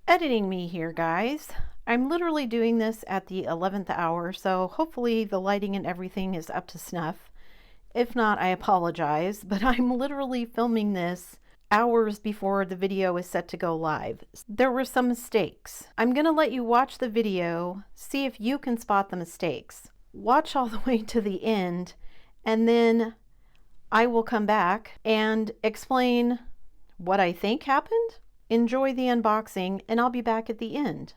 Editing me here, guys. I'm literally doing this at the 11th hour, so hopefully the lighting and everything is up to snuff. If not, I apologize, but I'm literally filming this hours before the video is set to go live. There were some mistakes. I'm gonna let you watch the video, see if you can spot the mistakes. Watch all the way to the end, and then I will come back and explain what I think happened. Enjoy the unboxing, and I'll be back at the end.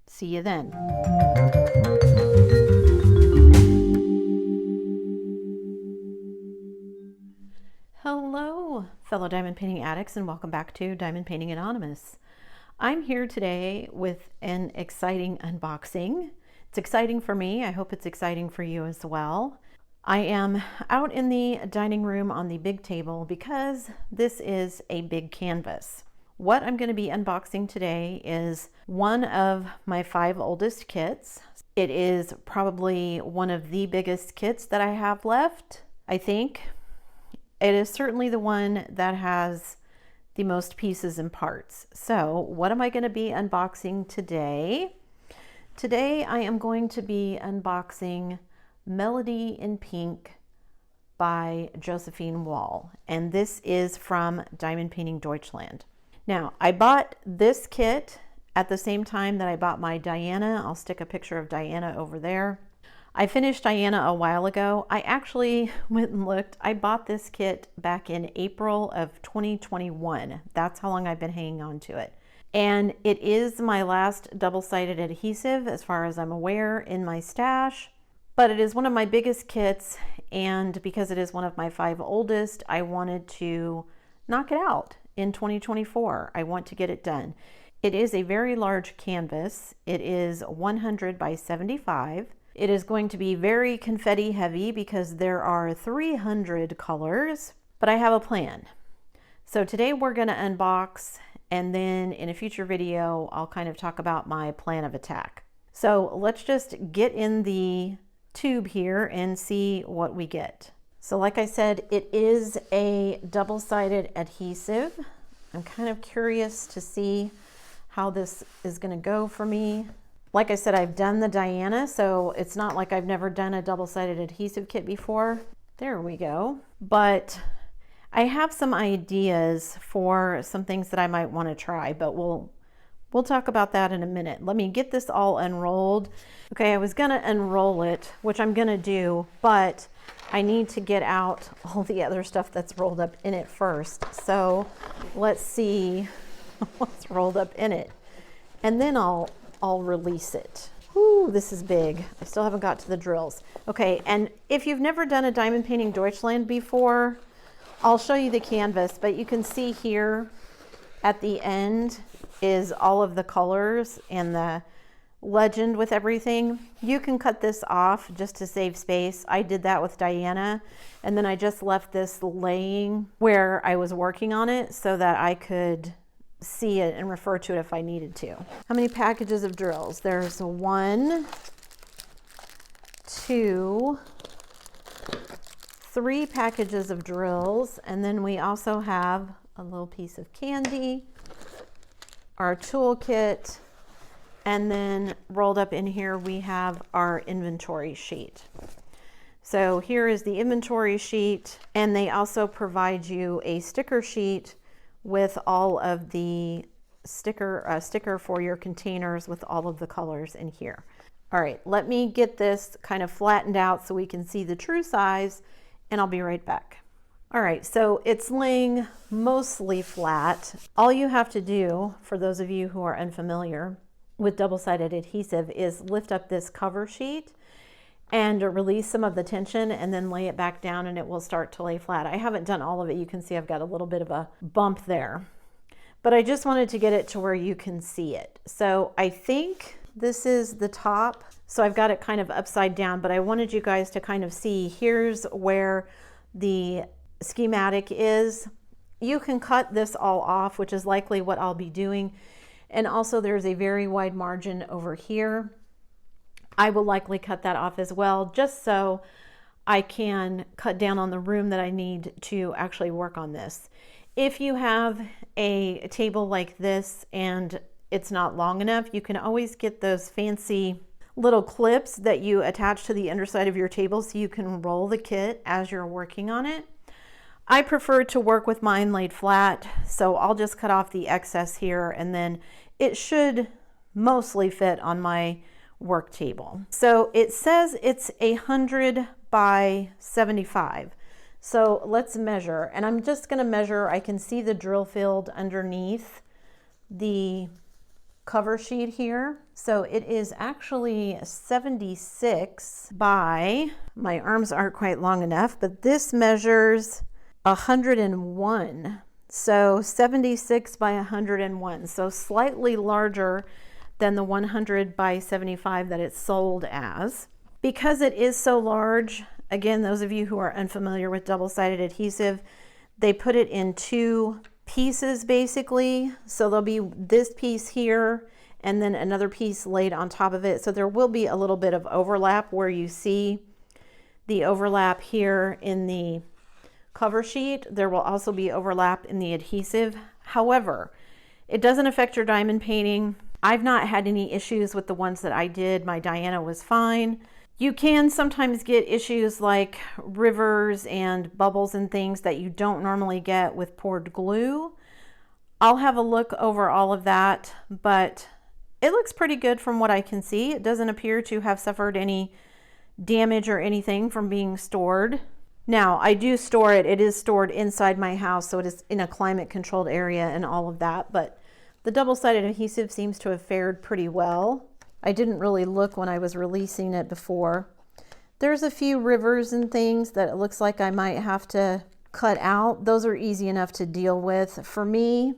See you then. Hello, fellow diamond painting addicts, and welcome back to Diamond Painting Anonymous. I'm here today with an exciting unboxing. It's exciting for me. I hope it's exciting for you as well. I am out in the dining room on the big table because this is a big canvas. What I'm going to be unboxing today is one of my 5 oldest kits. It is probably one of the biggest kits that I have left, I think. It is certainly the one that has the most pieces and parts. So what am I going to be unboxing today? Today I am going to be unboxing Melody in Pink by Josephine Wall, and this is from Diamond Painting Deutschland. Now, I bought this kit at the same time that I bought my Diana. I'll stick a picture of Diana over there. I finished Diana a while ago. I actually went and looked. I bought this kit back in April of 2021. That's how long I've been hanging on to it. And it is my last double-sided adhesive, as far as I'm aware, in my stash. But it is one of my biggest kits, and because it is one of my 5 oldest, I wanted to knock it out in 2024. I want to get it done. It is a very large canvas. It is 100 by 75. It is going to be very confetti heavy because there are 300 colors, but I have a plan. So today we're going to unbox, and then in a future video I'll kind of talk about my plan of attack. So let's just get in the tube here and see what we get. So like I said, it is a double-sided adhesive. I'm kind of curious to see how this is going to go for me. Like I said, I've done the Diana, so it's not like I've never done a double-sided adhesive kit before. There we go. But I have some ideas for some things that I might want to try, but we'll talk about that in a minute. Let me get this all unrolled. Okay, I was gonna unroll it, which I'm gonna do, but I need to get out all the other stuff that's rolled up in it first. So let's see what's rolled up in it. And then I'll release it. Ooh, this is big. I still haven't got to the drills. Okay, and if you've never done a Diamond Painting Deutschland before, I'll show you the canvas, but you can see here at the end is all of the colors and the legend with everything. You can cut this off just to save space. I did that with Diana, and then I just left this laying where I was working on it so that I could see it and refer to it if I needed to. How many packages of drills? There's 1, 2, 3 packages of drills, and then we also have a little piece of candy, our toolkit, and then rolled up in here we have our inventory sheet. So here is the inventory sheet, and they also provide you a sticker sheet with all of the sticker for your containers with all of the colors in here. All right, let me get this kind of flattened out so we can see the true size, and I'll be right back. All right, so it's laying mostly flat. All you have to do, for those of you who are unfamiliar with double-sided adhesive, is lift up this cover sheet and release some of the tension and then lay it back down, and it will start to lay flat. I haven't done all of it. You can see I've got a little bit of a bump there, but I just wanted to get it to where you can see it. So I think this is the top. So I've got it kind of upside down, but I wanted you guys to kind of see, here's where the schematic is. You can cut this all off, which is likely what I'll be doing. And also there's a very wide margin over here. I will likely cut that off as well, just so I can cut down on the room that I need to actually work on this. If you have a table like this and it's not long enough, you can always get those fancy little clips that you attach to the underside of your table so you can roll the kit as you're working on it. I prefer to work with mine laid flat, so I'll just cut off the excess here, and then it should mostly fit on my work table. So it says it's 100 by 75. So let's measure, and I'm just going to measure. I can see the drill field underneath the cover sheet here. So it is actually 76 by, my arms aren't quite long enough, but this measures 101. So 76 by 101. So slightly larger than the 100 by 75 that it's sold as. Because it is so large, again, those of you who are unfamiliar with double-sided adhesive, they put it in two pieces basically. So there'll be this piece here and then another piece laid on top of it. So there will be a little bit of overlap where you see the overlap here in the cover sheet. There will also be overlap in the adhesive. However, it doesn't affect your diamond painting. I've not had any issues with the ones that I did. My Diana was fine. You can sometimes get issues like rivers and bubbles and things that you don't normally get with poured glue. I'll have a look over all of that, but it looks pretty good from what I can see. It doesn't appear to have suffered any damage or anything from being stored. Now, I do store it. It is stored inside my house, so it is in a climate controlled area and all of that, but the double-sided adhesive seems to have fared pretty well. I didn't really look when I was releasing it before. There's a few rivers and things that it looks like I might have to cut out. Those are easy enough to deal with. For me,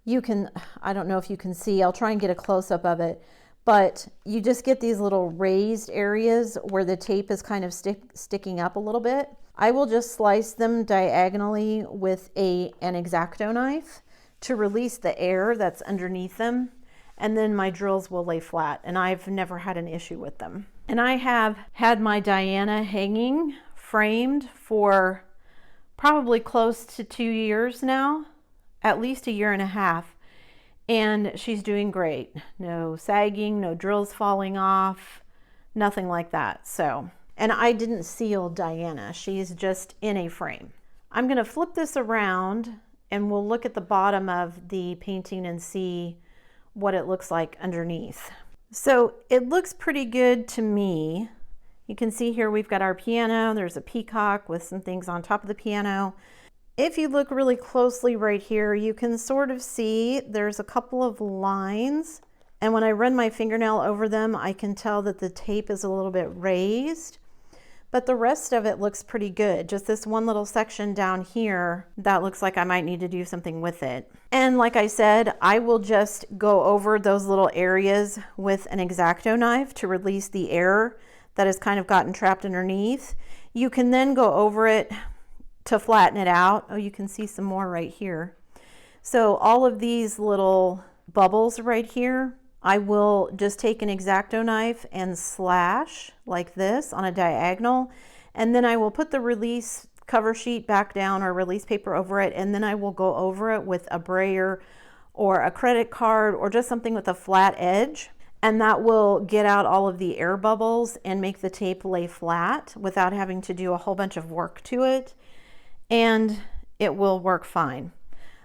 you can, I don't know if you can see, I'll try and get a close-up of it, but you just get these little raised areas where the tape is kind of sticking up a little bit. I will just slice them diagonally with an X-Acto knife to release the air that's underneath them, and then my drills will lay flat, and I've never had an issue with them. And I have had my Diana hanging framed for probably close to 2 years now, at least 1.5 years, and she's doing great. No sagging, no drills falling off, nothing like that. So, and I didn't seal Diana, she's just in a frame. I'm gonna flip this around and we'll look at the bottom of the painting and see what it looks like underneath. So it looks pretty good to me. You can see here we've got our piano. There's a peacock with some things on top of the piano. If you look really closely right here, you can sort of see there's a couple of lines. And when I run my fingernail over them, I can tell that the tape is a little bit raised. But the rest of it looks pretty good. Just this one little section down here, that looks like I might need to do something with it. And like I said, I will just go over those little areas with an X-Acto knife to release the air that has kind of gotten trapped underneath. You can then go over it to flatten it out. Oh, you can see some more right here. So all of these little bubbles right here, I will just take an X-Acto knife and slash like this on a diagonal, and then I will put the release cover sheet back down or release paper over it, and then I will go over it with a brayer or a credit card or just something with a flat edge, and that will get out all of the air bubbles and make the tape lay flat without having to do a whole bunch of work to it, and it will work fine.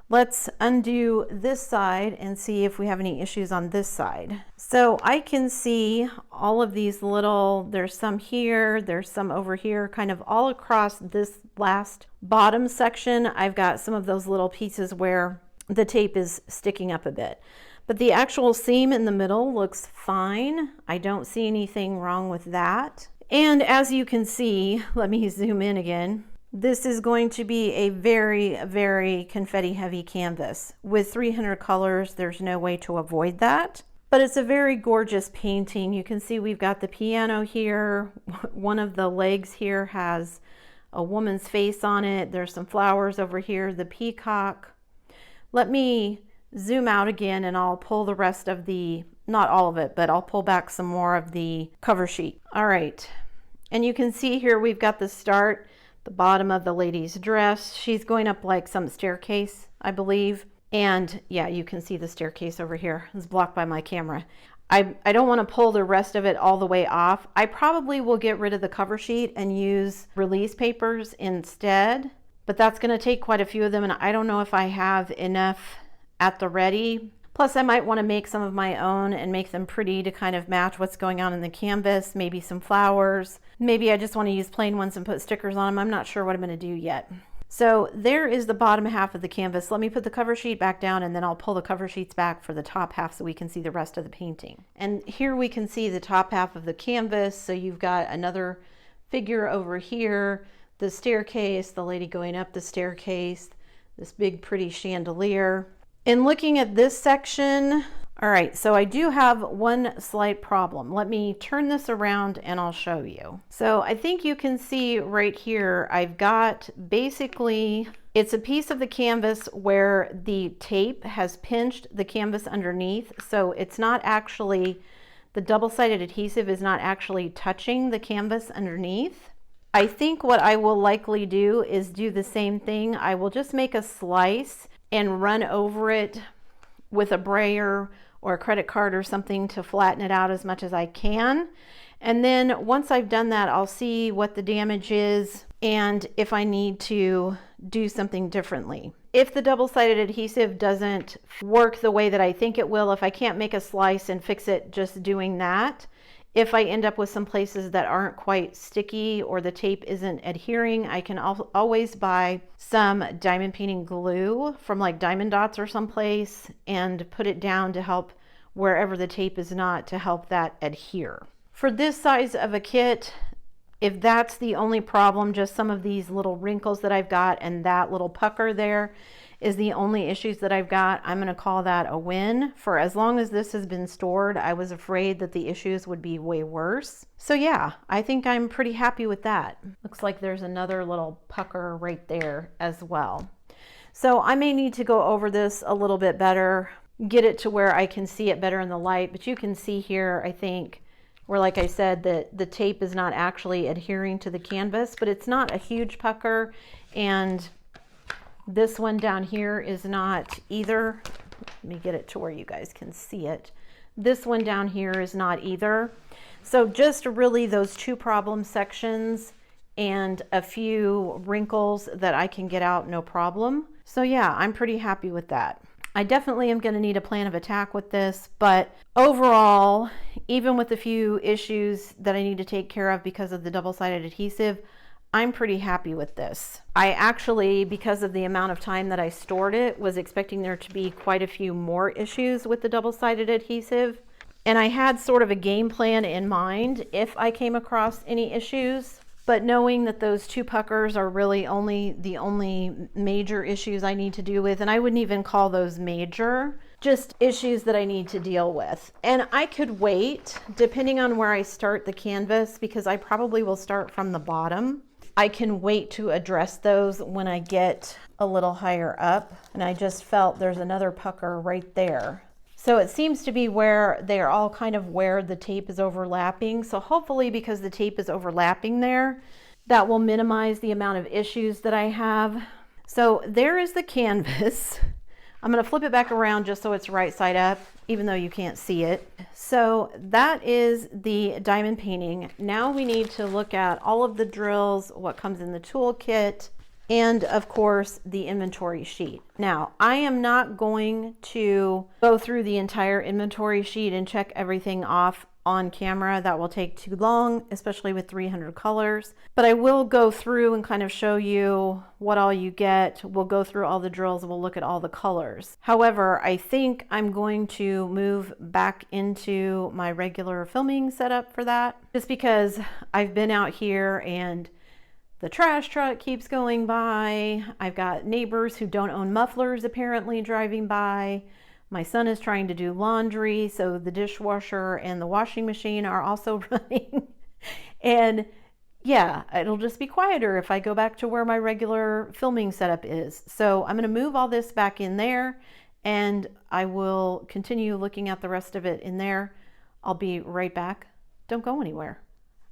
Let's undo this side and see if we have any issues on this side. So I can see all of these little, there's some here, there's some over here, kind of all across this last bottom section. I've got some of those little pieces where the tape is sticking up a bit. But the actual seam in the middle looks fine. I don't see anything wrong with that. And as you can see, let me zoom in again. This is going to be a very, very confetti heavy canvas. With 300 colors, there's no way to avoid that. But it's a very gorgeous painting. You can see we've got the piano here. One of the legs here has a woman's face on it. There's some flowers over here, the peacock. Let me zoom out again and I'll pull the rest of the, not all of it, but I'll pull back some more of the cover sheet. All right. And you can see here we've got the start, the bottom of the lady's dress. She's going up like some staircase, I believe. And yeah, you can see the staircase over here. It's blocked by my camera. I don't want to pull the rest of it all the way off. I probably will get rid of the cover sheet and use release papers instead, but that's going to take quite a few of them, and I don't know if I have enough at the ready. Plus, I might want to make some of my own and make them pretty to kind of match what's going on in the canvas, maybe some flowers. Maybe I just want to use plain ones and put stickers on them. I'm not sure what I'm going to do yet. So there is the bottom half of the canvas. Let me put the cover sheet back down, and then I'll pull the cover sheets back for the top half so we can see the rest of the painting. And here we can see the top half of the canvas. So you've got another figure over here, the staircase, the lady going up the staircase, this big pretty chandelier. In looking at this section, all right, so I do have one slight problem. Let me turn this around and I'll show you. So I think you can see right here, I've got basically, it's a piece of the canvas where the tape has pinched the canvas underneath. So it's not actually, the double-sided adhesive is not actually touching the canvas underneath. I think what I will likely do is do the same thing. I will just make a slice and run over it with a brayer or a credit card or something to flatten it out as much as I can. And then once I've done that, I'll see what the damage is and if I need to do something differently. If the double-sided adhesive doesn't work the way that I think it will, if I can't make a slice and fix it just doing that, if I end up with some places that aren't quite sticky or the tape isn't adhering, I can always buy some diamond painting glue from like Diamond Dots or someplace and put it down to help wherever the tape is not, to help that adhere. For this size of a kit, if that's the only problem, just some of these little wrinkles that I've got and that little pucker there is the only issues that I've got, I'm going to call that a win. For as long as this has been stored, I was afraid that the issues would be way worse. So yeah, I think I'm pretty happy with that. Looks like there's another little pucker right there as well. So I may need to go over this a little bit better, get it to where I can see it better in the light, but you can see here, I think, where, like I said, that the tape is not actually adhering to the canvas, but it's not a huge pucker, and this one down here is not either. Let me get it to where you guys can see it. This one down here is not either. So just really those two problem sections and a few wrinkles that I can get out no problem. So yeah, I'm pretty happy with that. I definitely am going to need a plan of attack with this, but overall, even with a few issues that I need to take care of because of the double-sided adhesive, I'm pretty happy with this. I actually, because of the amount of time that I stored it, was expecting there to be quite a few more issues with the double-sided adhesive. And I had sort of a game plan in mind if I came across any issues. But knowing that those two puckers are really the only major issues I need to deal with, and I wouldn't even call those major, just issues that I need to deal with. And I could wait, depending on where I start the canvas, because I probably will start from the bottom. I can wait to address those when I get a little higher up. And I just felt there's another pucker right there. So it seems to be where they're all kind of where the tape is overlapping. So hopefully, because the tape is overlapping there, that will minimize the amount of issues that I have. So there is the canvas. I'm going to flip it back around just so it's right side up, even though you can't see it. So that is the diamond painting. Now we need to look at all of the drills, what comes in the toolkit, and of course the inventory sheet. Now I am not going to go through the entire inventory sheet and check everything off on camera. That will take too long, especially with 300 colors. But I will go through and kind of show you what all you get. We'll go through all the drills. We'll look at all the colors. However, I think I'm going to move back into my regular filming setup for that, just because I've been out here and the trash truck keeps going by. I've got neighbors who don't own mufflers apparently driving by. My son is trying to do laundry, so the dishwasher and the washing machine are also running. And yeah, it'll just be quieter if I go back to where my regular filming setup is. So I'm going to move all this back in there, and I will continue looking at the rest of it in there. I'll be right back. Don't go anywhere.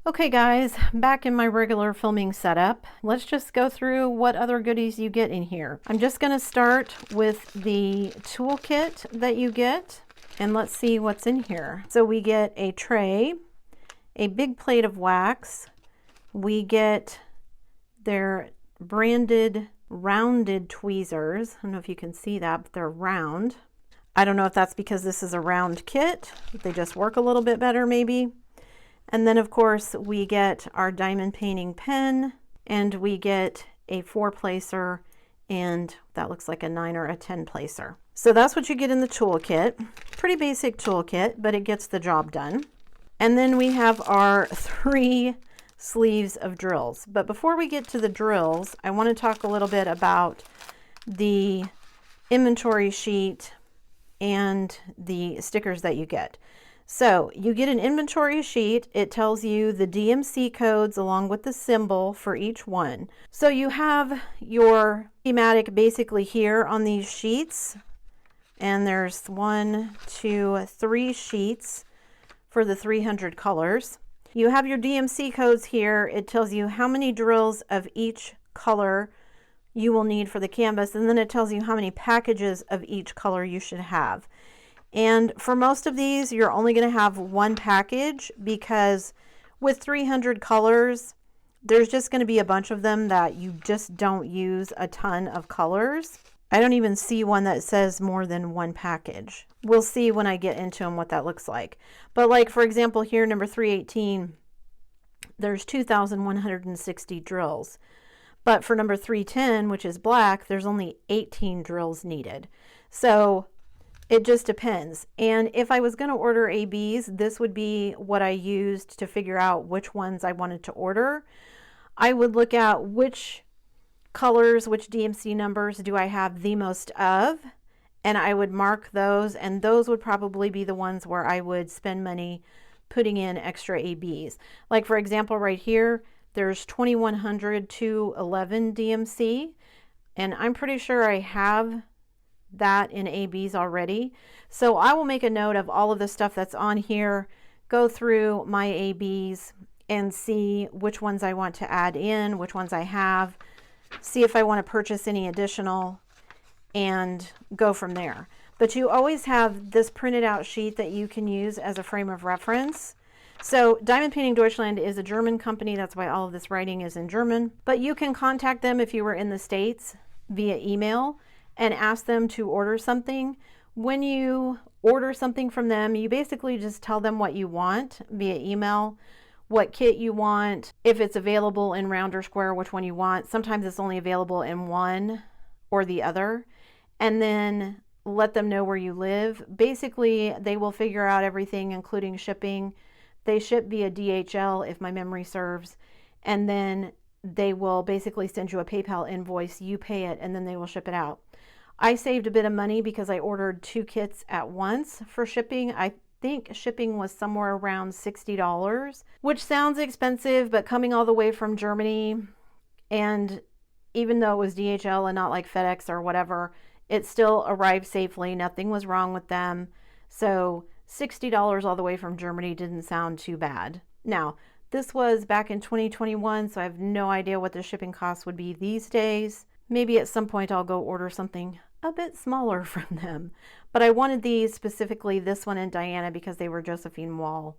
Okay guys, back in my regular filming setup. Let's just go through what other goodies you get in here. I'm just going to start with the toolkit that you get, and let's see what's in here. So we get a tray, a big plate of wax, we get their branded rounded tweezers. I don't know if you can see that, but they're round. I don't know if that's because this is a round kit, they just work a little bit better maybe. And then of course we get our diamond painting pen, and we get a 4-placer, and that looks like a 9 or a 10-placer. So that's what you get in the toolkit. Pretty basic toolkit, but it gets the job done. And then we have our 3 sleeves of drills. But before we get to the drills, I want to talk a little bit about the inventory sheet and the stickers that you get. So you get an inventory sheet. It tells you the DMC codes along with the symbol for each one. So you have your schematic basically here on these sheets, and there's 1, 2, 3 sheets for the 300 colors. You have your DMC codes here. It tells you how many drills of each color you will need for the canvas, and then it tells you how many packages of each color you should have. And for most of these, you're only going to have 1 package, because with 300 colors, there's just going to be a bunch of them that you just don't use a ton of colors. I don't even see one that says more than 1 package. We'll see when I get into them what that looks like. But like, for example, here, number 318, there's 2,160 drills. But for number 310, which is black, there's only 18 drills needed. So it just depends. And if I was going to order ABs, this would be what I used to figure out which ones I wanted to order. I would look at which colors, which DMC numbers do I have the most of, and I would mark those, and those would probably be the ones where I would spend money putting in extra ABs. Like for example, right here, there's 2100 to 11 DMC, and I'm pretty sure I have that in ABs already. So I will make a note of all of the stuff that's on here, go through my ABs and see which ones I want to add in, which ones I have, see if I want to purchase any additional, and go from there. But you always have this printed out sheet that you can use as a frame of reference. So Diamond Painting Deutschland is a German company. That's why all of this writing is in German. But you can contact them if you were in the States via email and ask them to order something. When you order something from them, you basically just tell them what you want via email, what kit you want, if it's available in round or square, which one you want. Sometimes it's only available in one or the other. And then let them know where you live. Basically, they will figure out everything, including shipping. They ship via DHL, if my memory serves, and then they will basically send you a PayPal invoice, you pay it, and then they will ship it out. I saved a bit of money because I ordered 2 kits at once for shipping. I think shipping was somewhere around $60, which sounds expensive, but coming all the way from Germany, and even though it was DHL and not like FedEx or whatever, it still arrived safely. Nothing was wrong with them. So $60 all the way from Germany didn't sound too bad. Now, this was back in 2021, so I have no idea what the shipping costs would be these days. Maybe at some point I'll go order something a bit smaller from them. But I wanted these, specifically this one and Diana, because they were Josephine Wall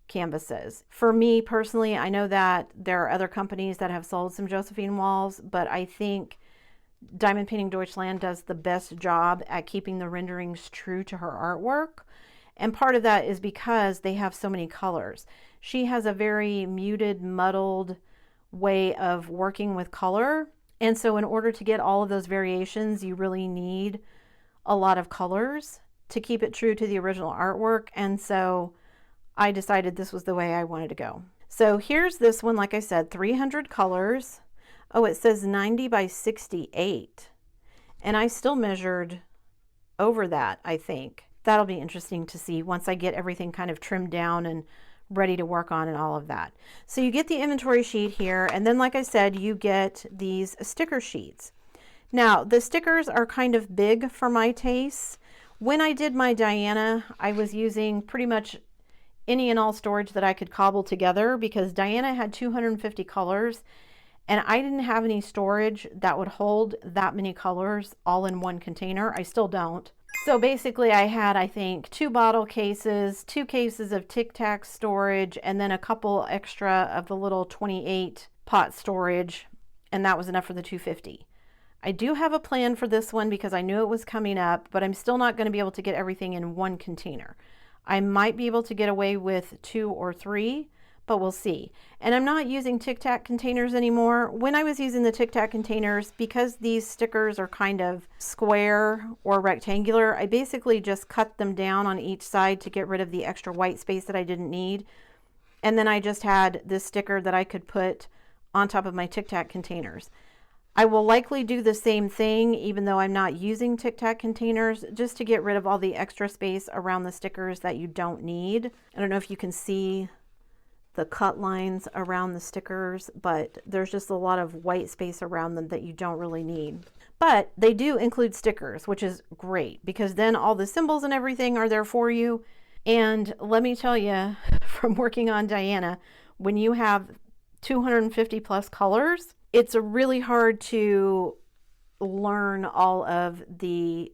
canvases. For me personally, I know that there are other companies that have sold some Josephine Walls, but I think Diamond Painting Deutschland does the best job at keeping the renderings true to her artwork. And part of that is because they have so many colors. She has a very muted, muddled way of working with color. And so in order to get all of those variations, you really need a lot of colors to keep it true to the original artwork. And so I decided this was the way I wanted to go. So here's this one, like I said, 300 colors. Oh, it says 90 by 68. And I still measured over that, I think. That'll be interesting to see once I get everything kind of trimmed down and ready to work on and all of that. So you get the inventory sheet here, and then like I said, you get these sticker sheets. Now, the stickers are kind of big for my taste. When I did my Diana, I was using pretty much any and all storage that I could cobble together, because Diana had 250 colors and I didn't have any storage that would hold that many colors all in one container. I still don't. So basically I had, I think, 2 bottle cases, 2 cases of Tic Tac storage, and then a couple extra of the little 28 pot storage, and that was enough for the 250. I do have a plan for this one because I knew it was coming up, but I'm still not going to be able to get everything in one container. I might be able to get away with 2 or 3, but we'll see. And I'm not using Tic Tac containers anymore. When I was using the Tic Tac containers, because these stickers are kind of square or rectangular, I basically just cut them down on each side to get rid of the extra white space that I didn't need. And then I just had this sticker that I could put on top of my Tic Tac containers. I will likely do the same thing, even though I'm not using Tic Tac containers, just to get rid of all the extra space around the stickers that you don't need. I don't know if you can see the cut lines around the stickers, but there's just a lot of white space around them that you don't really need. But they do include stickers, which is great, because then all the symbols and everything are there for you. And let me tell you, from working on Diana, when you have 250 plus colors, it's really hard to learn all of the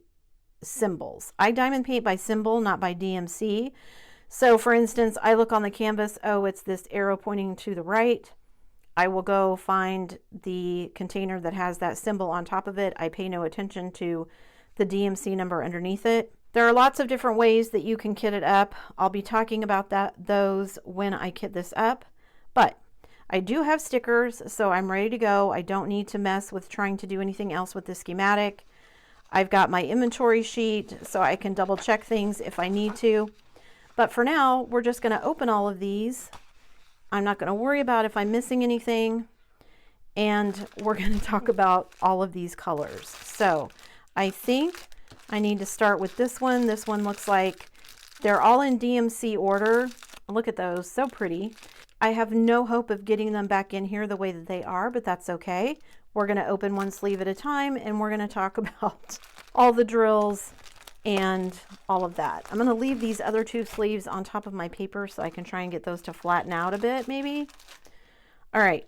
symbols. I diamond paint by symbol, not by DMC. So for instance, I look on the canvas, oh, it's this arrow pointing to the right. I will go find the container that has that symbol on top of it. I pay no attention to the DMC number underneath it. There are lots of different ways that you can kit it up. I'll be talking about those when I kit this up, but I do have stickers, so I'm ready to go. I don't need to mess with trying to do anything else with the schematic. I've got my inventory sheet, so I can double check things if I need to. But for now, we're just going to open all of these. I'm not going to worry about if I'm missing anything. And we're going to talk about all of these colors. So I think I need to start with this one. This one looks like they're all in DMC order. Look at those, so pretty. I have no hope of getting them back in here the way that they are, but that's okay. We're going to open one sleeve at a time, and we're going to talk about all the drills and all of that. I'm going to leave these other 2 sleeves on top of my paper so I can try and get those to flatten out a bit, maybe. All right,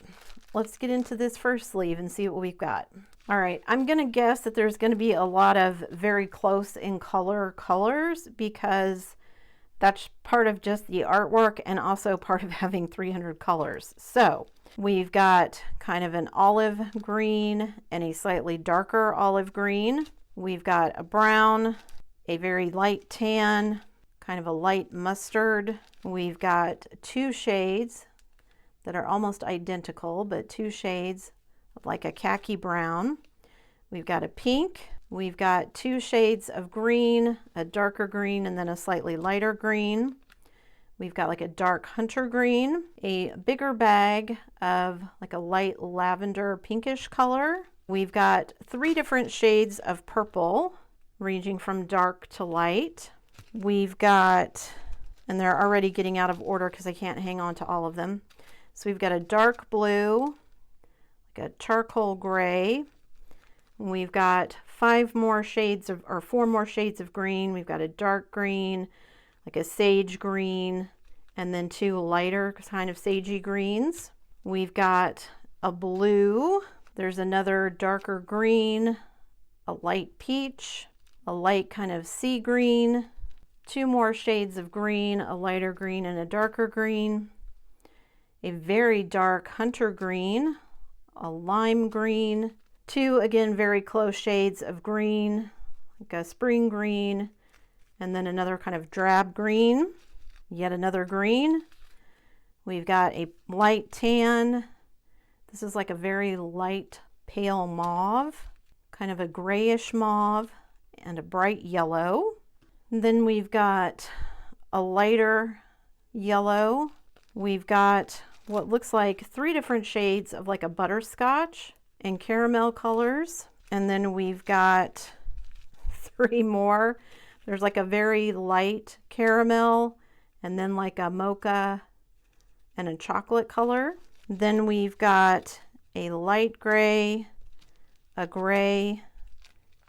let's get into this first sleeve and see what we've got. All right, I'm going to guess that there's going to be a lot of very close in colors, because that's part of just the artwork and also part of having 300 colors. So we've got kind of an olive green and a slightly darker olive green. We've got a brown, a very light tan, kind of a light mustard. We've got 2 shades that are almost identical, but 2 shades of like a khaki brown. We've got a pink. We've got 2 shades of green, a darker green, and then a slightly lighter green. We've got like a dark hunter green, a bigger bag of like a light lavender pinkish color. We've got 3 different shades of purple, ranging from dark to light. We've got, and they're already getting out of order because I can't hang on to all of them. So we've got a dark blue, like a charcoal gray. We've got 5 more shades of, or 4 more shades of green. We've got a dark green, like a sage green, and then 2 lighter kind of sagey greens. We've got a blue. There's another darker green, a light peach, a light kind of sea green, 2 more shades of green, a lighter green and a darker green, a very dark hunter green, a lime green, 2 again very close shades of green, like a spring green, and then another kind of drab green, yet another green. We've got a light tan. This is like a very light pale mauve, kind of a grayish mauve, and a bright yellow. And then we've got a lighter yellow. We've got what looks like 3 different shades of like a butterscotch and caramel colors. And then we've got 3 more. There's like a very light caramel, and then like a mocha and a chocolate color. Then we've got a light gray, a gray,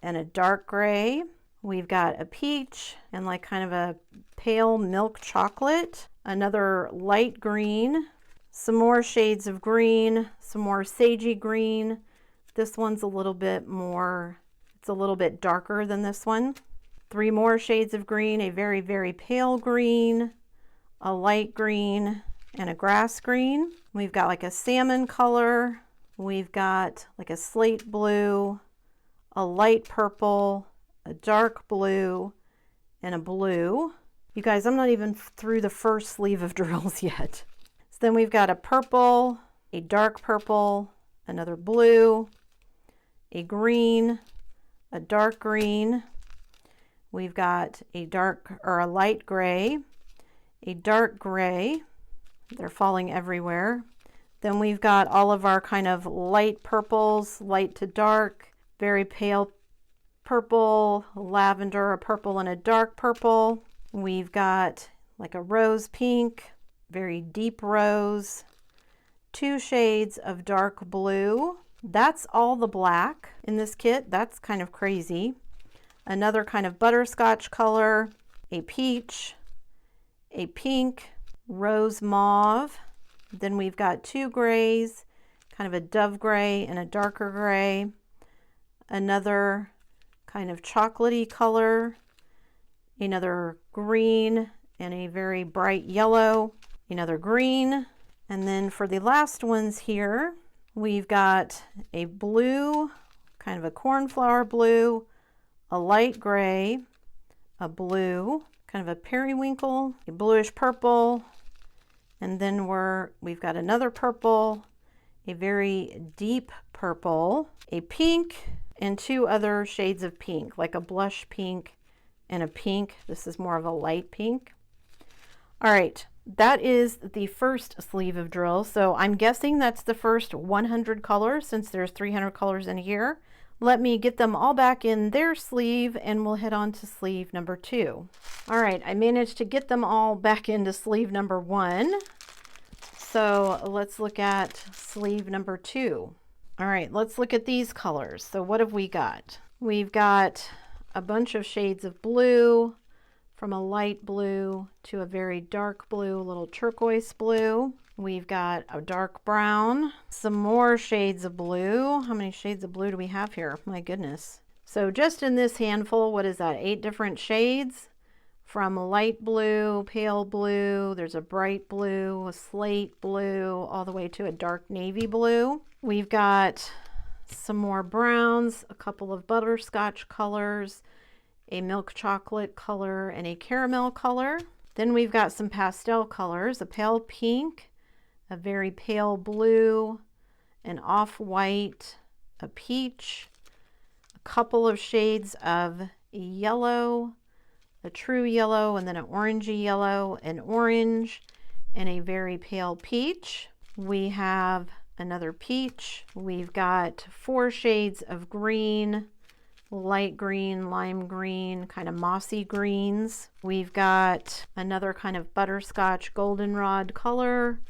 and a dark gray. We've got a peach and like kind of a pale milk chocolate, another light green, some more shades of green, some more sagey green. This one's a little bit more, it's a little bit darker than this one. 3 more shades of green, a very, very pale green, a light green, and a grass green. We've got like a salmon color. We've got like a slate blue, a light purple, a dark blue, and a blue. You guys, I'm not even through the first sleeve of drills yet. So then we've got a purple, a dark purple, another blue, a green, a dark green. We've got a dark or a light gray, a dark gray. They're falling everywhere. Then we've got all of our kind of light purples, light to dark, very pale purple, lavender, a purple and a dark purple. We've got like a rose pink, very deep rose, 2 shades of dark blue. That's all the black in this kit. That's kind of crazy. Another kind of butterscotch color, a peach, a pink, rose mauve. Then we've got 2 grays, kind of a dove gray and a darker gray. Another kind of chocolatey color, another green and a very bright yellow, another green. And then for the last ones here, we've got a blue, kind of a cornflower blue, a light gray, a blue, kind of a periwinkle, a bluish purple, and then we've got another purple, a very deep purple, a pink, and 2 other shades of pink, like a blush pink and a pink. This is more of a light pink. All right, that is the first sleeve of drills. So I'm guessing that's the first 100 colors since there's 300 colors in here. Let me get them all back in their sleeve and we'll head on to sleeve number 2. All right, I managed to get them all back into sleeve number 1. So let's look at sleeve number 2. All right, let's look at these colors. So what have we got? We've got a bunch of shades of blue, from a light blue to a very dark blue, a little turquoise blue. We've got a dark brown, some more shades of blue. How many shades of blue do we have here? My goodness. So just in this handful, what is that? 8 different shades, from a light blue, pale blue, there's a bright blue, a slate blue, all the way to a dark navy blue. We've got some more browns, a couple of butterscotch colors, a milk chocolate color, and a caramel color. Then we've got some pastel colors, a pale pink, a very pale blue, an off-white, a peach, a couple of shades of yellow, a true yellow, and then an orangey yellow, an orange, and a very pale peach. We have another peach. We've got 4 shades of green, light green, lime green, kind of mossy greens. We've got another kind of butterscotch goldenrod color,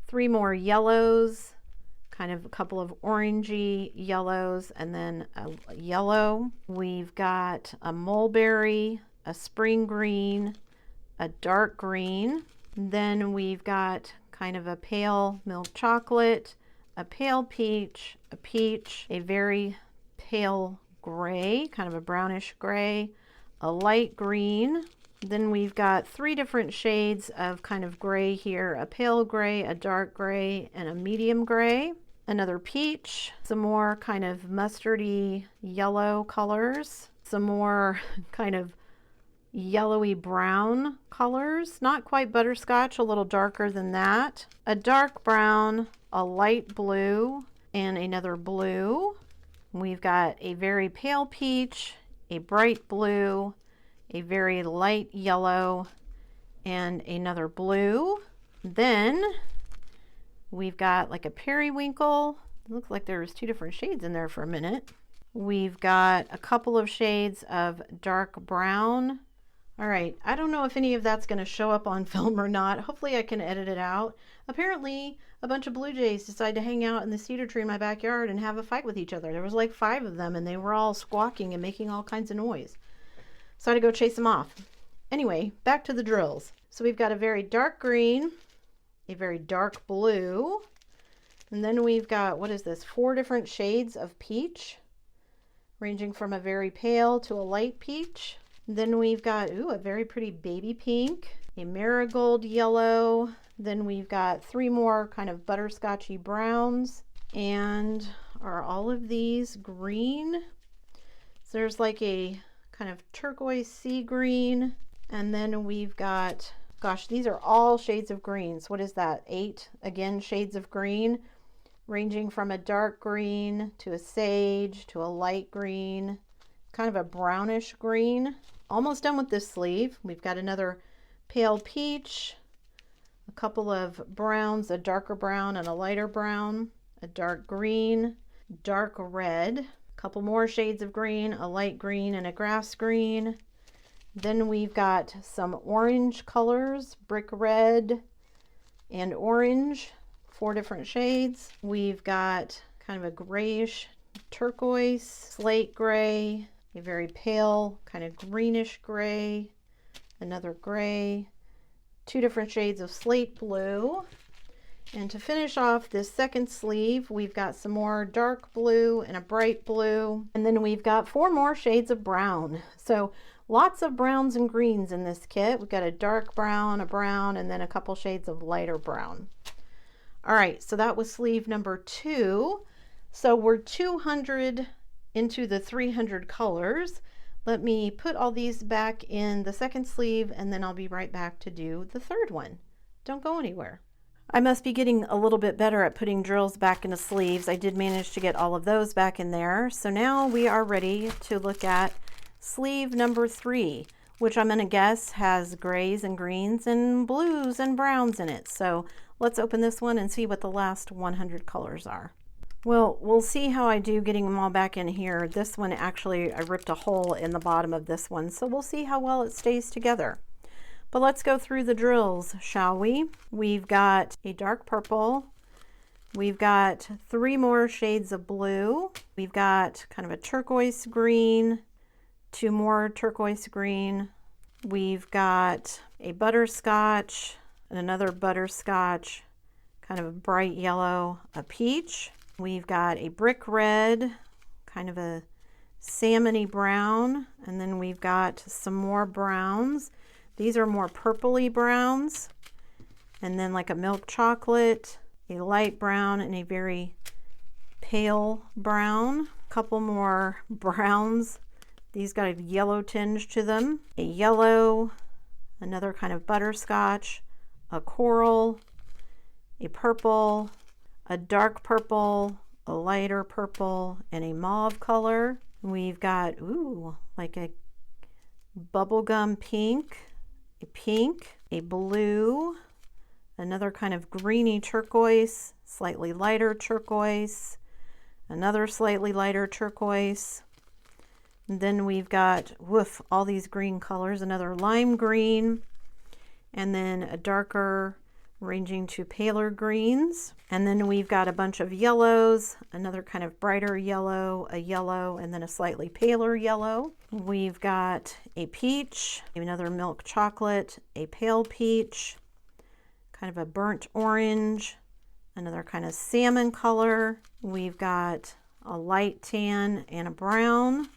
3 more yellows, kind of a couple of orangey yellows, and then a yellow. We've got a mulberry, a spring green, a dark green. Then we've got kind of a pale milk chocolate, a pale peach, a very pale gray, kind of a brownish gray, a light green. Then we've got 3 different shades of kind of gray here, a pale gray, a dark gray, and a medium gray. Another peach, some more kind of mustardy yellow colors, some more kind of yellowy brown colors, not quite butterscotch, a little darker than that, a dark brown, a light blue, and another blue. We've got a very pale peach, a bright blue, a very light yellow, and another blue. Then we've got like a periwinkle. It looks like there's 2 different shades in there for a minute. We've got a couple of shades of dark brown. All right, I don't know if any of that's going to show up on film or not. Hopefully I can edit it out. Apparently a bunch of blue jays decided to hang out in the cedar tree in my backyard and have a fight with each other. There was like 5 of them and they were all squawking and making all kinds of noise. So I had to go chase them off. Anyway, back to the drills. So we've got a very dark green, a very dark blue, and then we've got, what is this, 4 different shades of peach, ranging from a very pale to a light peach. Then we've got, ooh, a very pretty baby pink, a marigold yellow. Then we've got 3 more kind of butterscotchy browns. And are all of these green? So there's like a kind of turquoise sea green. And then we've got, gosh, these are all shades of green. So what is that? 8, again, shades of green, ranging from a dark green to a sage to a light green, kind of a brownish green. Almost done with this sleeve. We've got another pale peach, a couple of browns, a darker brown and a lighter brown, a dark green, dark red, a couple more shades of green, a light green and a grass green. Then we've got some orange colors, brick red and orange, 4 different shades. We've got kind of a grayish turquoise, slate gray, a very pale kind of greenish gray, another gray, 2 different shades of slate blue. And to finish off this second sleeve, we've got some more dark blue and a bright blue. And then we've got 4 more shades of brown. So lots of browns and greens in this kit. We've got a dark brown, a brown, and then a couple shades of lighter brown. All right, so that was sleeve number 2. So we're 200 into the 300 colors. Let me put all these back in the second sleeve, and then I'll be right back to do the third one. Don't go anywhere. I must be getting a little bit better at putting drills back into sleeves. I did manage to get all of those back in there. So now we are ready to look at sleeve number 3, which I'm going to guess has grays and greens and blues and browns in it. So let's open this one and see what the last 100 colors are. Well, we'll see how I do getting them all back in here. This one actually, I ripped a hole in the bottom of this one, so we'll see how well it stays together. But let's go through the drills, shall we? We've got a dark purple. We've got 3 more shades of blue. We've got kind of a turquoise green, 2 more turquoise green. We've got a butterscotch and another butterscotch, kind of a bright yellow, a peach. We've got a brick red, kind of a salmony brown, and then we've got some more browns. These are more purpley browns, and then like a milk chocolate, a light brown, and a very pale brown. A couple more browns. These got a yellow tinge to them. A yellow, another kind of butterscotch, a coral, a purple, a dark purple, a lighter purple, and a mauve color. We've got, ooh, like a bubblegum pink, a blue, another kind of greeny turquoise, slightly lighter turquoise, another slightly lighter turquoise. And then we've got, woof, all these green colors, another lime green, and then a darker ranging to paler greens. And then we've got a bunch of yellows, another kind of brighter yellow, a yellow, and then a slightly paler yellow. We've got a peach, another milk chocolate, a pale peach, kind of a burnt orange, another kind of salmon color. We've got a light tan and a brown,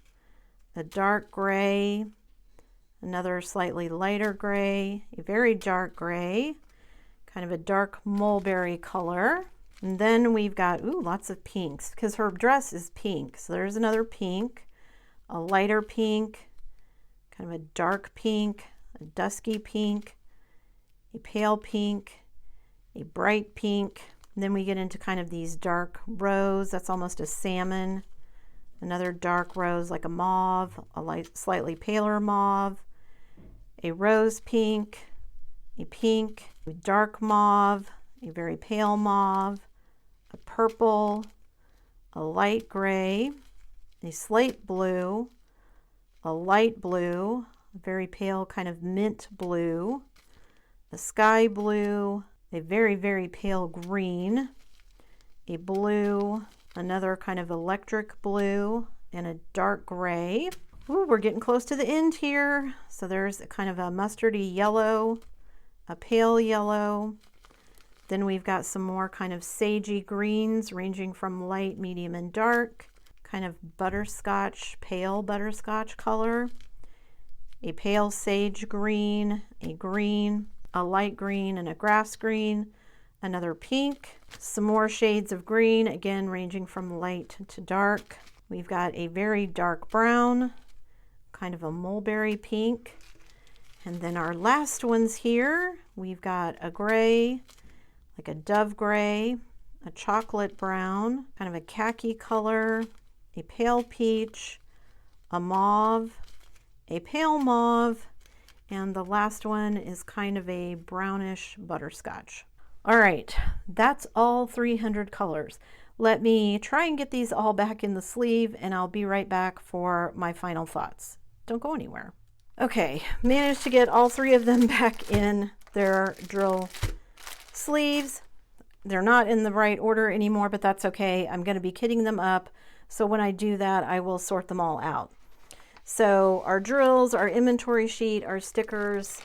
a dark gray, another slightly lighter gray, a very dark gray, kind of a dark mulberry color. And then we've got, ooh, lots of pinks because her dress is pink. So there's another pink, a lighter pink, kind of a dark pink, a dusky pink, a pale pink, a bright pink. And then we get into kind of these dark rose. That's almost a salmon. Another dark rose like a mauve, a light, slightly paler mauve, a rose pink, a pink, a dark mauve, a very pale mauve, a purple, a light gray, a slate blue, a light blue, a very pale kind of mint blue, a sky blue, a very, very pale green, a blue, another kind of electric blue, and a dark gray. Ooh, we're getting close to the end here. So there's kind of a mustardy yellow, a pale yellow. Then we've got some more kind of sagey greens ranging from light, medium, and dark. Kind of butterscotch, pale butterscotch color. A pale sage green, a light green, and a grass green. Another pink. Some more shades of green, again ranging from light to dark. We've got a very dark brown, kind of a mulberry pink. And then our last ones here, we've got a gray, like a dove gray, a chocolate brown, kind of a khaki color, a pale peach, a mauve, a pale mauve, and the last one is kind of a brownish butterscotch. All right, that's all 300 colors. Let me try and get these all back in the sleeve, and I'll be right back for my final thoughts. Don't go anywhere. Okay, managed to get all 3 of them back in their drill sleeves. They're not in the right order anymore, but that's okay. I'm going to be kitting them up, so when I do that, I will sort them all out. So our drills, our inventory sheet, our stickers,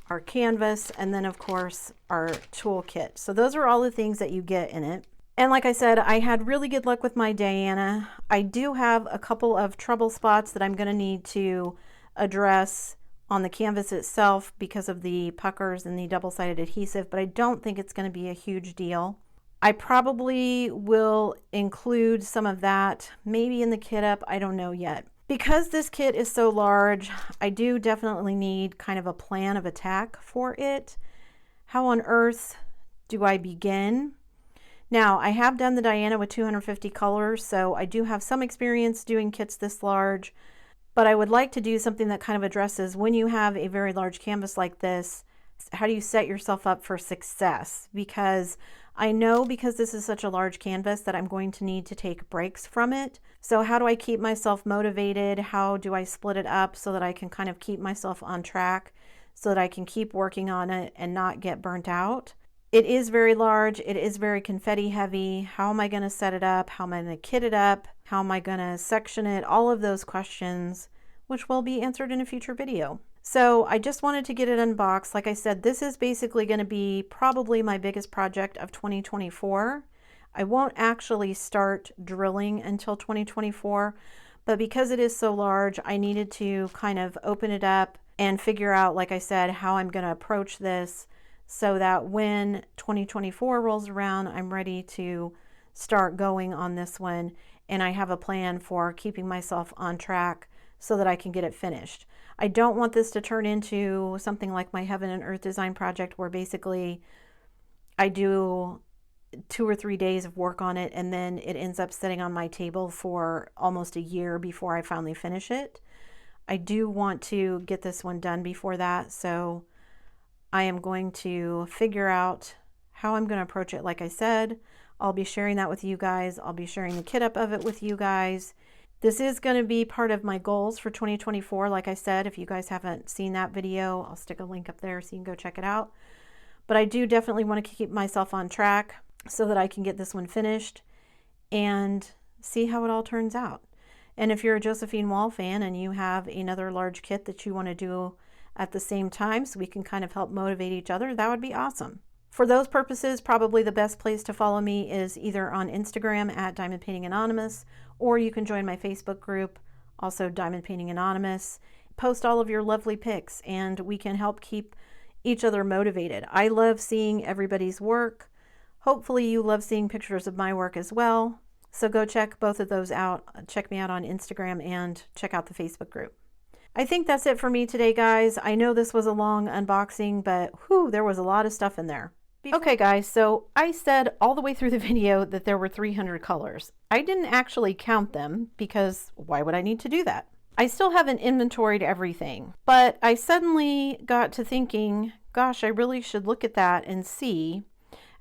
our canvas, and then of course our toolkit. So those are all the things that you get in it. And like I said, I had really good luck with my Diana. I do have a couple of trouble spots that I'm going to need to address on the canvas itself because of the puckers and the double-sided adhesive, but I don't think it's going to be a huge deal. I probably will include some of that maybe in the kit up, I don't know yet. Because this kit is so large, I do definitely need kind of a plan of attack for it. How on earth do I begin? Now, I have done the Diana with 250 colors, so I do have some experience doing kits this large, but I would like to do something that kind of addresses when you have a very large canvas like this, how do you set yourself up for success? Because I know because this is such a large canvas that I'm going to need to take breaks from it. So how do I keep myself motivated? How do I split it up so that I can kind of keep myself on track so that I can keep working on it and not get burnt out? It is very large. It is very confetti heavy. How am I going to set it up? How am I going to kit it up? How am I going to section it? All of those questions, which will be answered in a future video. So I just wanted to get it unboxed. Like I said, this is basically going to be probably my biggest project of 2024. I won't actually start drilling until 2024, but because it is so large, I needed to kind of open it up and figure out, like I said, how I'm going to approach this so that when 2024 rolls around, I'm ready to start going on this one, and I have a plan for keeping myself on track so that I can get it finished. I don't want this to turn into something like my Heaven and Earth design project where basically I do 2 or 3 days of work on it and then it ends up sitting on my table for almost a year before I finally finish it. I do want to get this one done before that, so I am going to figure out how I'm going to approach it. Like I said, I'll be sharing that with you guys. I'll be sharing the kit up of it with you guys. This is going to be part of my goals for 2024. Like I said, if you guys haven't seen that video, I'll stick a link up there so you can go check it out. But I do definitely want to keep myself on track so that I can get this one finished and see how it all turns out. And if you're a Josephine Wall fan and you have another large kit that you want to do at the same time so we can kind of help motivate each other, that would be awesome. For those purposes, probably the best place to follow me is either on Instagram at diamondpaintinganonymous, or you can join my Facebook group, also Diamond Painting Anonymous. Post all of your lovely pics and we can help keep each other motivated. I love seeing everybody's work. Hopefully you love seeing pictures of my work as well. So go check both of those out. Check me out on Instagram and check out the Facebook group. I think that's it for me today, guys. I know this was a long unboxing, but whew, there was a lot of stuff in there. Okay guys, so I said all the way through the video that there were 300 colors. I didn't actually count them because why would I need to do that? I still haven't inventoried everything, but I suddenly got to thinking, gosh, I really should look at that and see.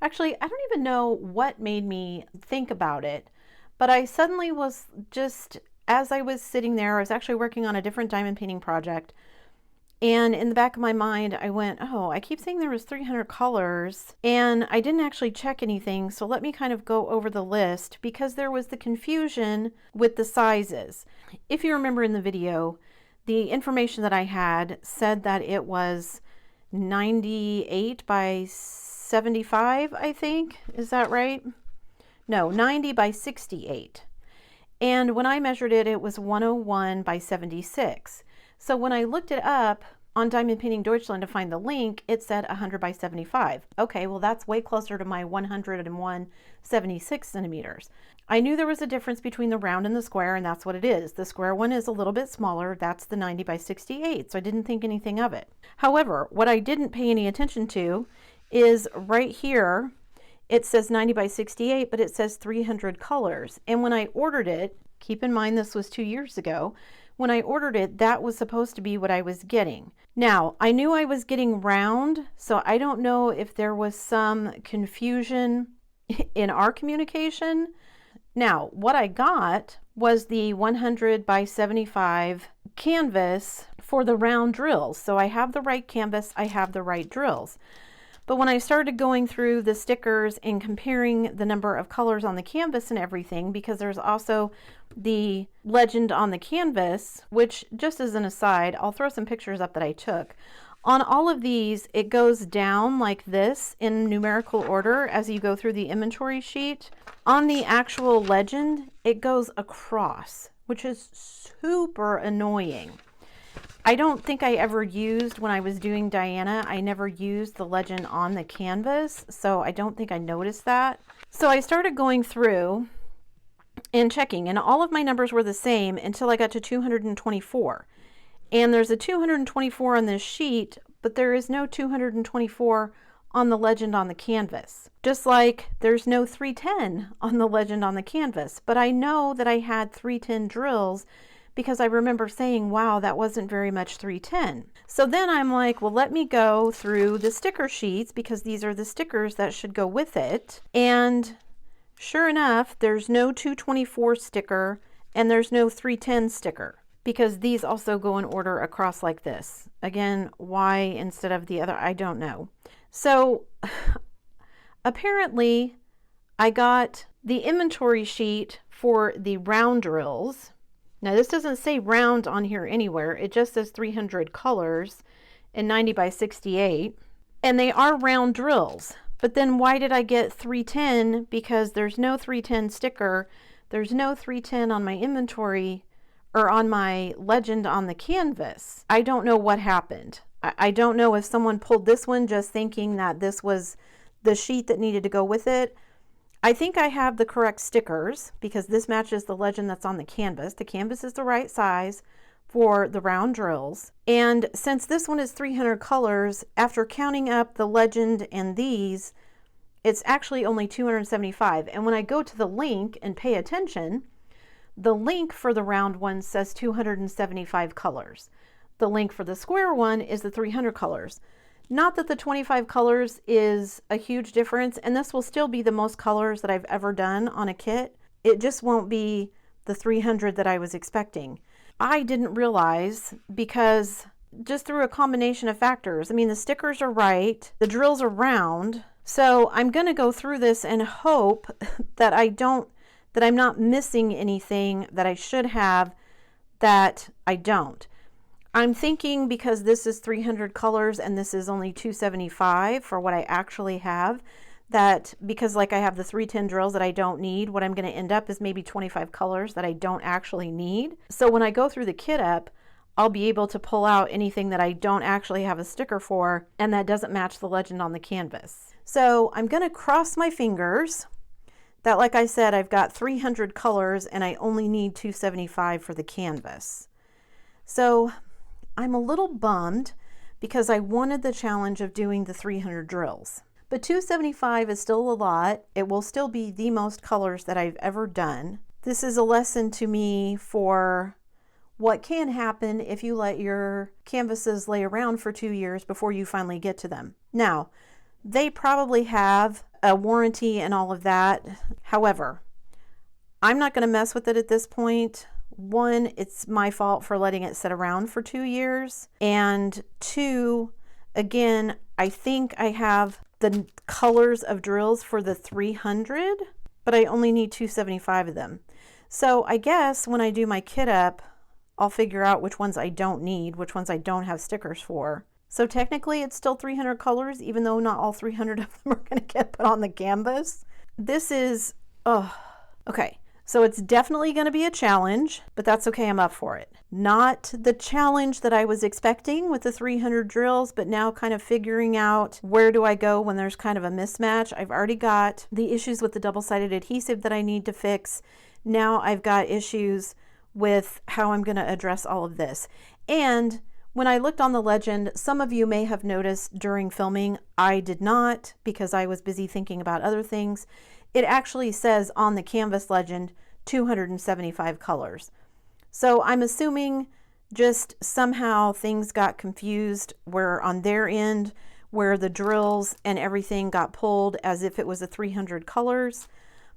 Actually, I don't even know what made me think about it, but I suddenly was just, as I was sitting there, I was actually working on a different diamond painting project, And in the back of my mind, I went, oh, I keep saying there was 300 colors and I didn't actually check anything. So let me kind of go over the list because there was the confusion with the sizes. If you remember in the video, the information that I had said that it was 98 by 75, I think. Is that right? No, 90 by 68. And when I measured it, it was 101 by 76. So when I looked it up on Diamond Painting Deutschland to find the link, it said 100 by 75. Okay, well that's way closer to my 101.76 centimeters. I knew there was a difference between the round and the square, and that's what it is. The square one is a little bit smaller. That's the 90 by 68, so I didn't think anything of it. However, what I didn't pay any attention to is right here, it says 90 by 68, but it says 300 colors. And when I ordered it, keep in mind this was 2 years ago, when I ordered it, that was supposed to be what I was getting. Now, I knew I was getting round, so I don't know if there was some confusion in our communication. Now, what I got was the 100 by 75 canvas for the round drills. So I have the right canvas, I have the right drills. But when I started going through the stickers and comparing the number of colors on the canvas and everything, because there's also the legend on the canvas, which just as an aside, I'll throw some pictures up that I took. On all of these, it goes down like this in numerical order as you go through the inventory sheet. On the actual legend, it goes across, which is super annoying. I don't think I ever used, when I was doing Diana, I never used the legend on the canvas, so I don't think I noticed that. So I started going through and checking, and all of my numbers were the same until I got to 224. And there's a 224 on this sheet, but there is no 224 on the legend on the canvas. Just like there's no 310 on the legend on the canvas, but I know that I had 310 drills because I remember saying, wow, that wasn't very much 310. So then I'm like, well, let me go through the sticker sheets because these are the stickers that should go with it. And sure enough, there's no 224 sticker and there's no 310 sticker because these also go in order across like this. Again, why instead of the other, I don't know. So apparently I got the inventory sheet for the round drills. Now this doesn't say round on here anywhere. It just says 300 colors and 90 by 68. And they are round drills. But then why did I get 310? Because there's no 310 sticker. There's no 310 on my inventory or on my legend on the canvas. I don't know what happened. I don't know if someone pulled this one just thinking that this was the sheet that needed to go with it. I think I have the correct stickers because this matches the legend that's on the canvas. The canvas is the right size for the round drills. And since this one is 300 colors, after counting up the legend and these, it's actually only 275. And when I go to the link and pay attention, the link for the round one says 275 colors. The link for the square one is the 300 colors. Not that the 25 colors is a huge difference, and this will still be the most colors that I've ever done on a kit. It just won't be the 300 that I was expecting. I didn't realize because just through a combination of factors. I mean, the stickers are right, the drills are round, so I'm going to go through this and hope that I'm not missing anything that I should have that I don't. I'm thinking because this is 300 colors and this is only 275 for what I actually have, that because like I have the 310 drills that I don't need, what I'm going to end up is maybe 25 colors that I don't actually need. So when I go through the kit up, I'll be able to pull out anything that I don't actually have a sticker for and that doesn't match the legend on the canvas. So I'm going to cross my fingers that, like I said, I've got 300 colors and I only need 275 for the canvas. So I'm a little bummed because I wanted the challenge of doing the 300 drills. But 275 is still a lot. It will still be the most colors that I've ever done. This is a lesson to me for what can happen if you let your canvases lay around for 2 years before you finally get to them. Now, they probably have a warranty and all of that. However, I'm not going to mess with it at this point. one, it's my fault for letting it sit around for 2 years. And two, again, I think I have the colors of drills for the 300, but I only need 275 of them. So I guess when I do my kit up, I'll figure out which ones I don't need, which ones I don't have stickers for. So technically it's still 300 colors, even though not all 300 of them are going to get put on the canvas. This is, okay. So it's definitely going to be a challenge, but that's okay. I'm up for it. Not the challenge that I was expecting with the 300 drills, but now kind of figuring out where do I go when there's kind of a mismatch. I've already got the issues with the double-sided adhesive that I need to fix. Now I've got issues with how I'm going to address all of this. And when I looked on the legend, some of you may have noticed during filming, I did not because I was busy thinking about other things. It actually says on the canvas legend 275 colors. So I'm assuming just somehow things got confused where on their end, where the drills and everything got pulled as if it was a 300 colors,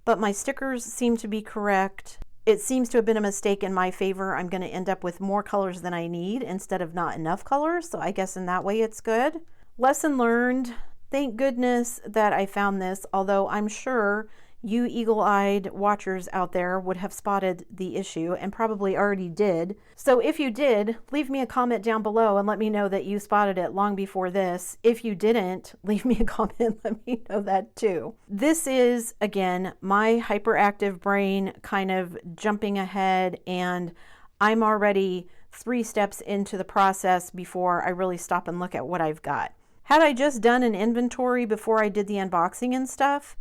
but my stickers seem to be correct. It seems to have been a mistake in my favor. I'm going to end up with more colors than I need instead of not enough colors. So I guess in that way it's good. Lesson learned. Thank goodness that I found this, although I'm sure you eagle-eyed watchers out there would have spotted the issue and probably already did. So if you did, leave me a comment down below and let me know that you spotted it long before this. If you didn't, leave me a comment and let me know that too. This is, again, my hyperactive brain kind of jumping ahead, and I'm already 3 steps into the process before I really stop and look at what I've got. Had I just done an inventory before I did the unboxing and stuff,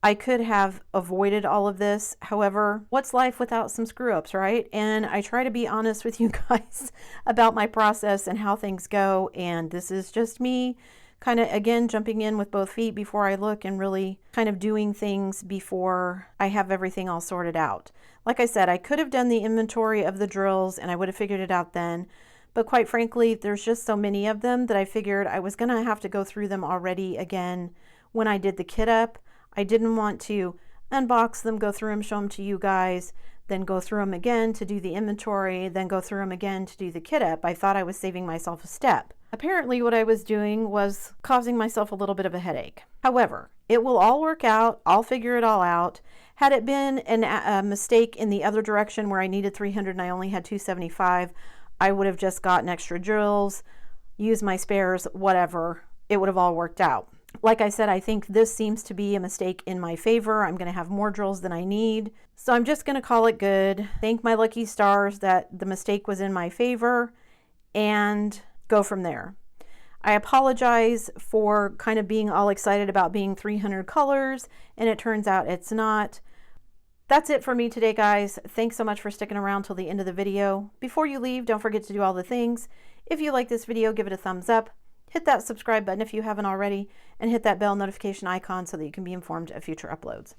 I could have avoided all of this. However, what's life without some screw-ups, right? And I try to be honest with you guys about my process and how things go. And this is just me kind of, again, jumping in with both feet before I look and really kind of doing things before I have everything all sorted out. Like I said, I could have done the inventory of the drills and I would have figured it out then. But quite frankly, there's just so many of them that I figured I was going to have to go through them already again when I did the kit up. I didn't want to unbox them, go through them, show them to you guys, then go through them again to do the inventory, then go through them again to do the kit up. I thought I was saving myself a step. Apparently what I was doing was causing myself a little bit of a headache. However, it will all work out. I'll figure it all out. Had it been a mistake in the other direction where I needed 300 and I only had 275, I would have just gotten extra drills, used my spares, whatever. It would have all worked out. Like I said, I think this seems to be a mistake in my favor. I'm going to have more drills than I need. So I'm just going to call it good. Thank my lucky stars that the mistake was in my favor and go from there. I apologize for kind of being all excited about being 300 colors and it turns out it's not. That's it for me today, guys. Thanks so much for sticking around till the end of the video. Before you leave, don't forget to do all the things. If you like this video, give it a thumbs up. Hit that subscribe button if you haven't already, and hit that bell notification icon so that you can be informed of future uploads.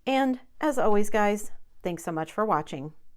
And as always, guys, thanks so much for watching.